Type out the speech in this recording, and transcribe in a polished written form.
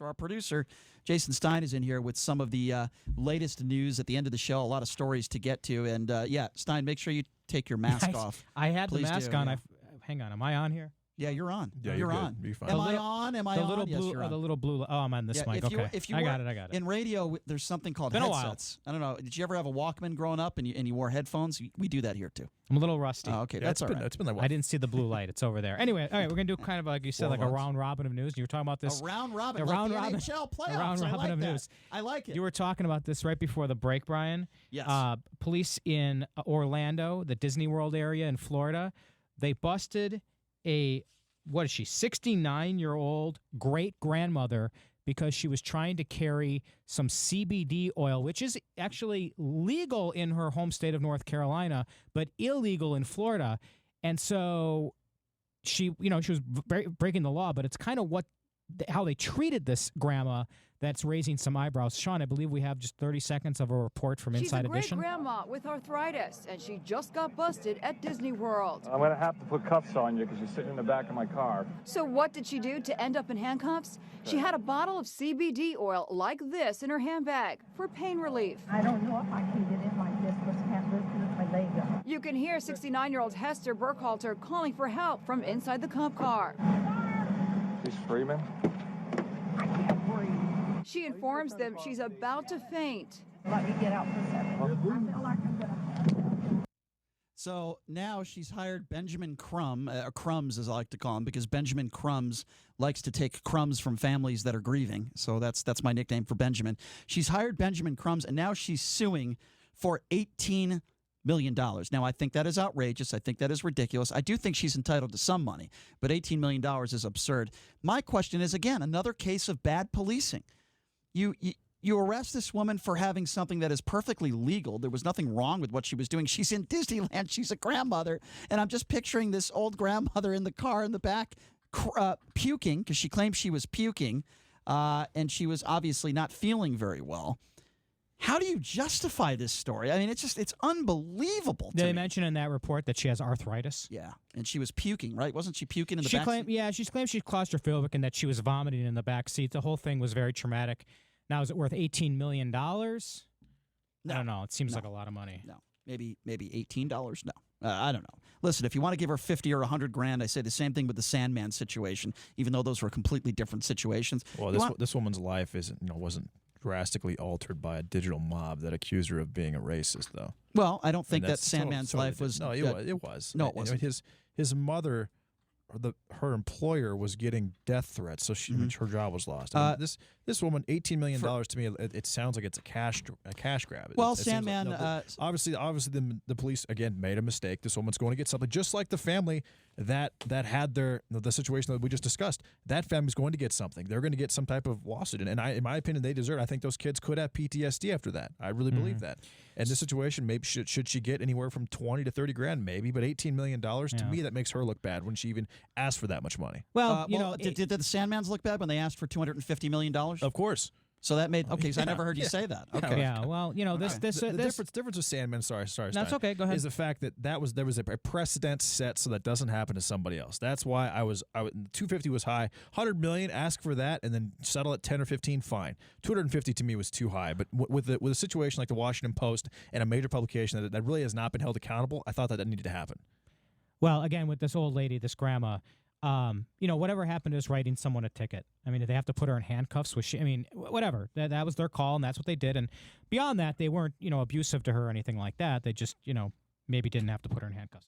So our producer, Jason Stein, is in here with some of the latest news at the end of the show. A lot of stories to get to. And, Stein, make sure you take your mask off. I had the mask on. Yeah. Hang on. Am I on here? Yeah, you're on. Yeah, you're good. on. You're fine. Am I on? Am I the on? Little Yes, blue, you're on. the little blue. Oh, I'm on this mic. If you, Okay. if you I got it. In radio, there's something called Been a headsets. I don't know. Did you ever have a Walkman growing up and you wore headphones? We do that here too. I'm a little rusty. Oh, okay, Yeah, that's all right. It's been like, I didn't see the blue light. It's over there. Anyway, all right, we're going to do kind of like you said, 4 like a months. round robin of news. You were talking about this. A round robin. A like round the robin. NHL playoffs. A round I robin like of that. news. I like it. You were talking about this right before the break, Brian. Yes. Police in Orlando, the Disney World area in Florida, they busted a, 69-year-old great-grandmother because she was trying to carry some CBD oil, which is actually legal in her home state of North Carolina, but illegal in Florida. And so she was breaking the law, but it's kind of how they treated this grandma that's raising some eyebrows. Sean, I believe we have just 30 seconds of a report from Inside Edition. She's a great-grandma with arthritis, and she just got busted at Disney World. I'm going to have to put cuffs on you because you're sitting in the back of my car. So what did she do to end up in handcuffs? She had a bottle of CBD oil like this in her handbag for pain relief. I don't know if I can get in like this because I can't lift my leg up. You can hear 69-year-old Hester Burkhalter calling for help from inside the cop car. She's screaming. I can't breathe. She informs them she's about to faint. Let me get out for a second. I feel like I'm going to... So now she's hired Benjamin Crumbs as I like to call him, because Benjamin Crumbs likes to take crumbs from families that are grieving. So that's my nickname for Benjamin. She's hired Benjamin Crumbs, and now she's suing for $18 million. Now, I think that is outrageous. I think that is ridiculous. I do think she's entitled to some money, but $18 million is absurd. My question is, again, another case of bad policing. You arrest this woman for having something that is perfectly legal. There was nothing wrong with what she was doing. She's in Disneyland. She's a grandmother. And I'm just picturing this old grandmother in the car in the back puking, because she claimed she was puking, and she was obviously not feeling very well. How do you justify this story? I mean, it's unbelievable to They me. mentioned in that report that she has arthritis. Yeah, and she was puking, right? Wasn't she puking in the back? She claimed she's claustrophobic and that she was vomiting in the back seat. The whole thing was very traumatic. Now, is it worth $18 million? I don't know. It seems like a lot of money. No, maybe $18. No, I don't know. Listen, if you want to give her 50 or 100 grand, I say the same thing with the Sandman situation, even though those were completely different situations. Well, this woman's life wasn't drastically altered by a digital mob that accused her of being a racist, though. Well, I don't think that Sandman's life was. No, it was. No, it wasn't. His mother, her employer, was getting death threats, so her job was lost. I mean, this woman, $18 million to me, it sounds like it's a cash grab. Well, it Sandman. Like, obviously, the police again made a mistake. This woman's going to get something, just like the family that had the situation that we just discussed. That family's going to get something. They're going to get some type of lawsuit, and in my opinion, they deserve it. I think those kids could have PTSD after that. I really believe that. And this situation, maybe should she get anywhere from 20 to 30 grand, maybe, but $18 million to me, that makes her look bad when she even asked for that much money. Well, did the Sandmans look bad when they asked for $250 million? Of course. So that made so I never heard you say that. Okay. Yeah. Well, the difference with Sandman. Sorry. That's okay. Go ahead. Is the fact that there was a precedent set so that doesn't happen to somebody else. That's why I 250 was high. 100 million, ask for that, and then settle at 10 or 15. Fine. 250 to me was too high. But with a situation like the Washington Post and a major publication that really has not been held accountable, I thought that needed to happen. Well, again, with this old lady, this grandma. Whatever happened is writing someone a ticket. I mean, did they have to put her in handcuffs? Whatever. That was their call, and that's what they did. And beyond that, they weren't, abusive to her or anything like that. They just, maybe didn't have to put her in handcuffs.